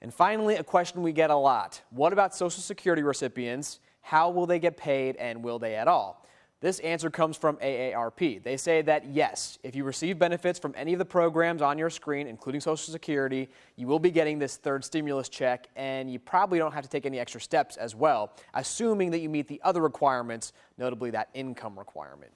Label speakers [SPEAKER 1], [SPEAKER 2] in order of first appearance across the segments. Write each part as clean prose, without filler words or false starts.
[SPEAKER 1] And finally, a question we get a lot. What about Social Security recipients? How will they get paid, and will they at all? This answer comes from AARP. They say that yes, if you receive benefits from any of the programs on your screen, including Social Security, you will be getting this third stimulus check, and you probably don't have to take any extra steps as well, assuming that you meet the other requirements, notably that income requirement.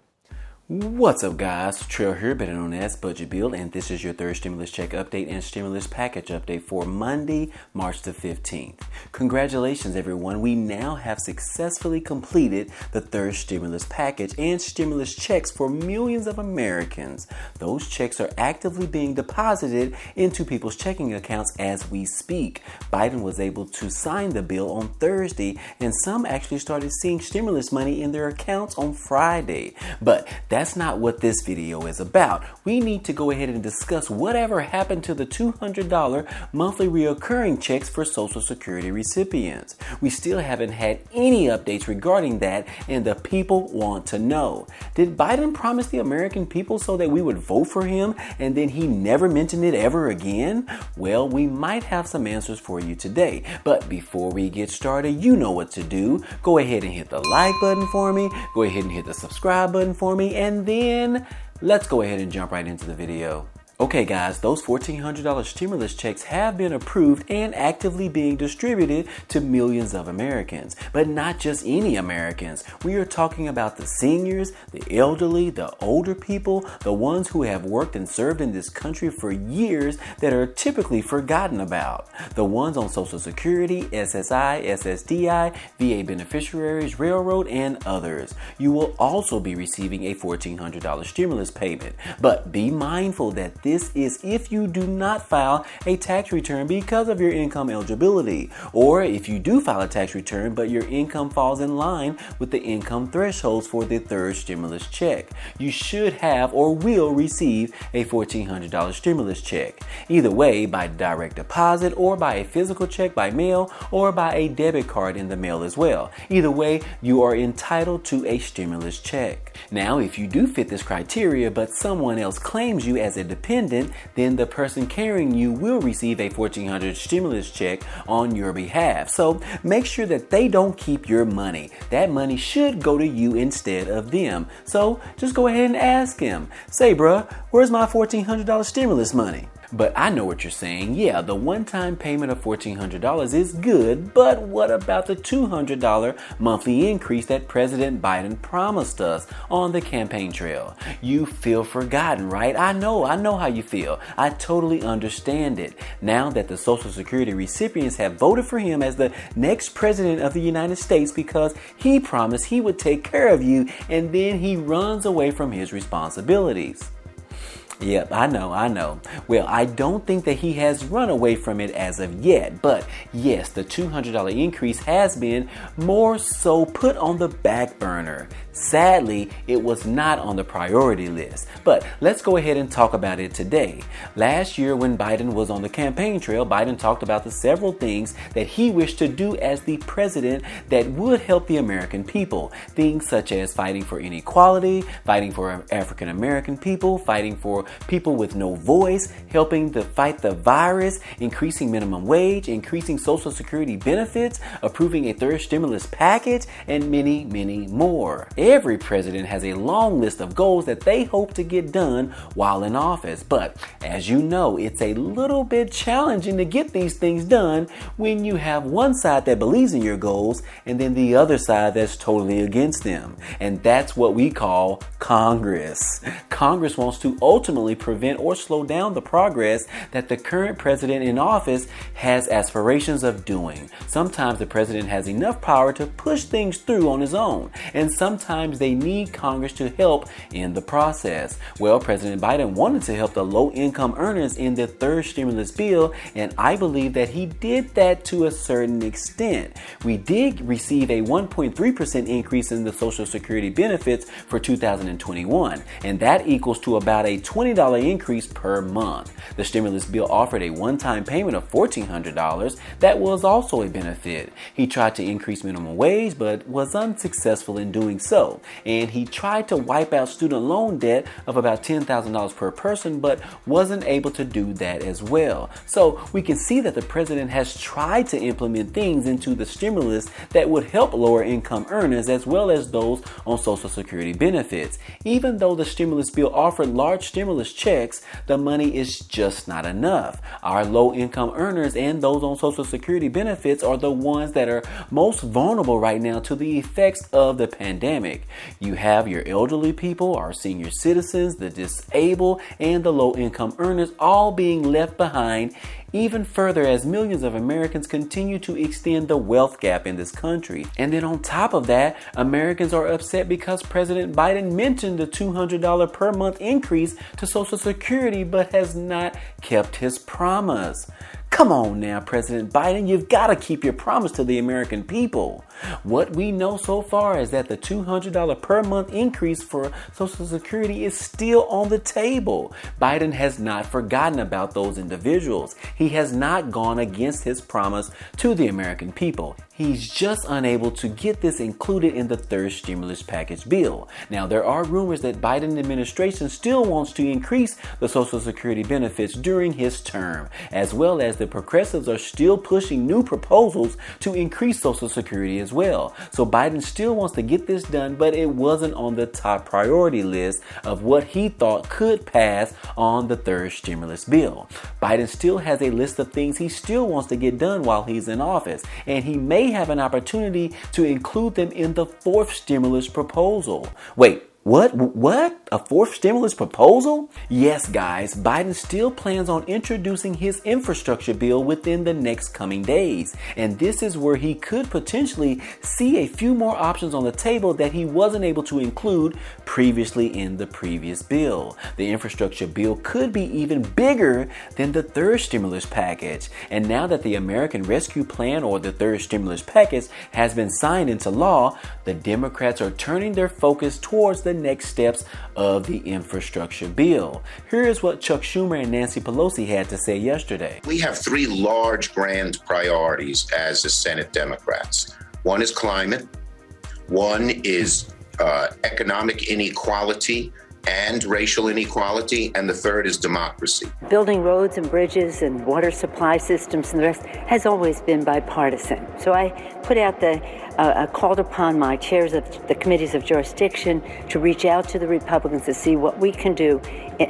[SPEAKER 2] What's up, guys? Trail here, better known as Budget Build, and this is your third stimulus check update and stimulus package update for Monday, March the 15th. Congratulations, everyone. We now have successfully completed the third stimulus package and stimulus checks for millions of Americans. Those checks are actively being deposited into people's checking accounts as we speak. Biden was able to sign the bill on Thursday, and some actually started seeing stimulus money in their accounts on Friday. But that's not what this video is about. We need to go ahead and discuss whatever happened to the $200 monthly reoccurring checks for Social Security recipients. We still haven't had any updates regarding that, and the people want to know. Did Biden promise the American people so that we would vote for him, and then he never mentioned it ever again? Well, we might have some answers for you today. But before we get started, you know what to do. Go ahead and hit the like button for me. Go ahead and hit the subscribe button for me. And then let's go ahead and jump right into the video. Okay guys, those $1,400 stimulus checks have been approved and actively being distributed to millions of Americans. But not just any Americans. We are talking about the seniors, the elderly, the older people, the ones who have worked and served in this country for years that are typically forgotten about. The ones on Social Security, SSI, SSDI, VA beneficiaries, railroad, and others. You will also be receiving a $1,400 stimulus payment. But be mindful that this is if you do not file a tax return because of your income eligibility, or if you do file a tax return but your income falls in line with the income thresholds for the third stimulus check. You should have or will receive a $1,400 stimulus check. Either way, by direct deposit or by a physical check by mail or by a debit card in the mail as well. Either way, you are entitled to a stimulus check. Now, if you do fit this criteria but someone else claims you as a dependent, then the person carrying you will receive a $1,400 stimulus check on your behalf. So make sure that they don't keep your money. That money should go to you instead of them. So just go ahead and ask him. Say, bruh, where's my $1,400 stimulus money? But I know what you're saying. Yeah, the one-time payment of $1,400 is good, but what about the $200 monthly increase that President Biden promised us on the campaign trail? You feel forgotten, right? I know how you feel. I totally understand it. Now that the Social Security recipients have voted for him as the next president of the United States because he promised he would take care of you, and then he runs away from his responsibilities. Yep, I know. Well, I don't think that he has run away from it as of yet. But yes, the $200 increase has been more so put on the back burner. Sadly, it was not on the priority list. But let's go ahead and talk about it today. Last year when Biden was on the campaign trail, Biden talked about the several things that he wished to do as the president that would help the American people. Things such as fighting for inequality, fighting for African American people, fighting for people with no voice, helping to fight the virus, increasing minimum wage, increasing Social Security benefits, approving a third stimulus package, and many, many more. Every president has a long list of goals that they hope to get done while in office. But as you know, it's a little bit challenging to get these things done when you have one side that believes in your goals and then the other side that's totally against them. And that's what we call Congress. Congress wants to ultimately prevent or slow down the progress that the current president in office has aspirations of doing. Sometimes the president has enough power to push things through on his own, and sometimes they need Congress to help in the process. Well, President Biden wanted to help the low-income earners in the third stimulus bill, and I believe that he did that to a certain extent. We did receive a 1.3% increase in the Social Security benefits for 2021, and that equals to about a $20 increase per month. The stimulus bill offered a one-time payment of $1,400 that was also a benefit. He tried to increase minimum wage but was unsuccessful in doing so. And he tried to wipe out student loan debt of about $10,000 per person but wasn't able to do that as well. So we can see that the president has tried to implement things into the stimulus that would help lower income earners as well as those on Social Security benefits. Even though the stimulus bill offered large stimulus checks, the money is just not enough. Our low income earners and those on Social Security benefits are the ones that are most vulnerable right now to the effects of the pandemic. You have your elderly people, our senior citizens, the disabled, and the low income earners all being left behind even further as millions of Americans continue to extend the wealth gap in this country. And then on top of that, Americans are upset because President Biden mentioned the $200 per month increase to Social Security but has not kept his promise. Come on now, President Biden, you've got to keep your promise to the American people. What we know so far is that the $200 per month increase for Social Security is still on the table. Biden has not forgotten about those individuals. He has not gone against his promise to the American people. He's just unable to get this included in the third stimulus package bill. Now, there are rumors that Biden administration still wants to increase the Social Security benefits during his term, as well as the progressives are still pushing new proposals to increase Social Security as well. So Biden still wants to get this done, but it wasn't on the top priority list of what he thought could pass on the third stimulus bill. Biden still has a list of things he still wants to get done while he's in office, and he may have an opportunity to include them in the fourth stimulus proposal. Wait, what? A fourth stimulus proposal? Yes, guys, Biden still plans on introducing his infrastructure bill within the next coming days. And this is where he could potentially see a few more options on the table that he wasn't able to include previously in the previous bill. The infrastructure bill could be even bigger than the third stimulus package. And now that the American Rescue Plan or the third stimulus package has been signed into law, the Democrats are turning their focus towards the next steps of the infrastructure bill. Here is what Chuck Schumer and Nancy Pelosi had to say yesterday.
[SPEAKER 3] We have three large grand priorities as the Senate Democrats. One is climate, one is economic inequality and racial inequality, and the third is democracy.
[SPEAKER 4] Building roads and bridges and water supply systems and the rest has always been bipartisan. So I put out called upon my chairs of the committees of jurisdiction to reach out to the Republicans to see what we can do,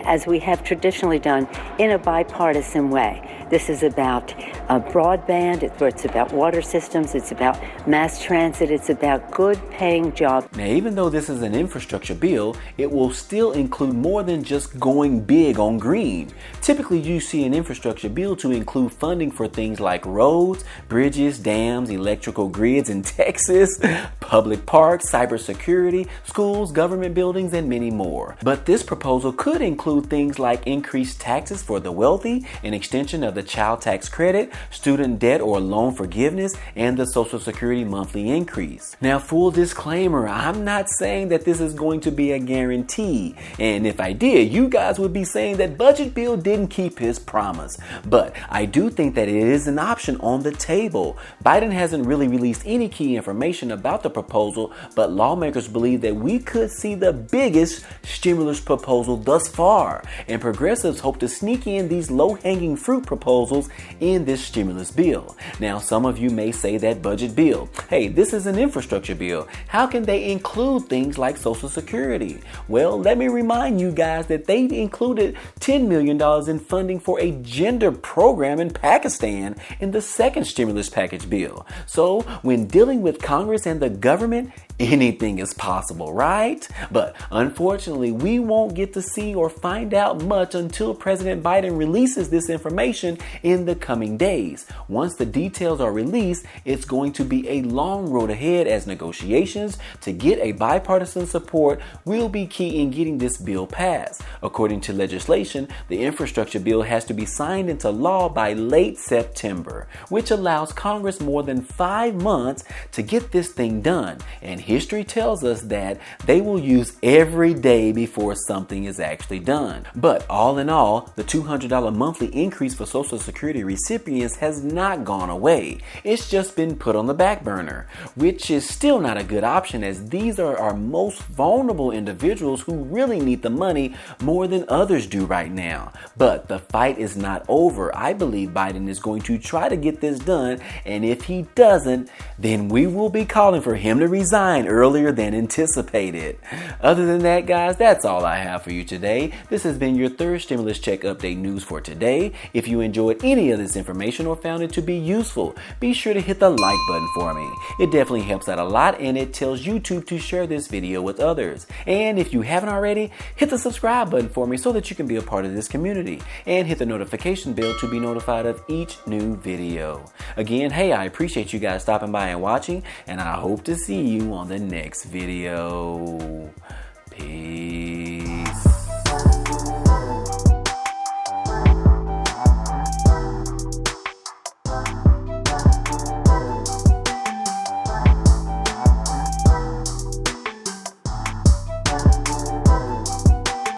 [SPEAKER 4] as we have traditionally done, in a bipartisan way. This is about broadband, it's about water systems, it's about mass transit, it's about good paying jobs.
[SPEAKER 2] Now, even though this is an infrastructure bill, it will still include more than just going big on green. Typically, you see an infrastructure bill to include funding for things like roads, bridges, dams, electrical grids in Texas, public parks, cybersecurity, schools, government buildings, and many more. But this proposal could include things like increased taxes for the wealthy, an extension of the child tax credit, student debt or loan forgiveness, and the Social Security monthly increase. Now, full disclaimer, I'm not saying that this is going to be a guarantee. And if I did, you guys would be saying that Budget Bill didn't keep his promise. But I do think that it is an option on the table. Biden hasn't really released any key information about the proposal, but lawmakers believe that we could see the biggest stimulus proposal thus far. And progressives hope to sneak in these low-hanging fruit proposals in this stimulus bill. Now, some of you may say that Budget Bill, hey, this is an infrastructure bill. How can they include things like Social Security? Well, let me remind you guys that they included $10 million in funding for a gender program in Pakistan in the second stimulus package bill. So when dealing with Congress and the government, anything is possible, right? But unfortunately, we won't get to see or find out much until President Biden releases this information in the coming days. Once the details are released, it's going to be a long road ahead, as negotiations to get a bipartisan support will be key in getting this bill passed. According to legislation, the infrastructure bill has to be signed into law by late September, which allows Congress more than 5 months to get this thing done. And history tells us that they will use every day before something is actually done. But all in all, the $200 monthly increase for Social Security recipients has not gone away. It's just been put on the back burner, which is still not a good option, as these are our most vulnerable individuals who really need the money more than others do right now. But the fight is not over. I believe Biden is going to try to get this done, and if he doesn't, then we will be calling for him to resign earlier than anticipated. Other than that, guys, that's all I have for you today. This has been your third stimulus check update news for today. If you enjoyed any of this information or found it to be useful, be sure to hit the like button for me. It definitely helps out a lot, and it tells YouTube to share this video with others. And if you haven't already, hit the subscribe button for me so that you can be a part of this community, and hit the notification bell to be notified of each new video. Again, hey, I appreciate you guys stopping by and watching, and I hope to see you on the next video. Peace.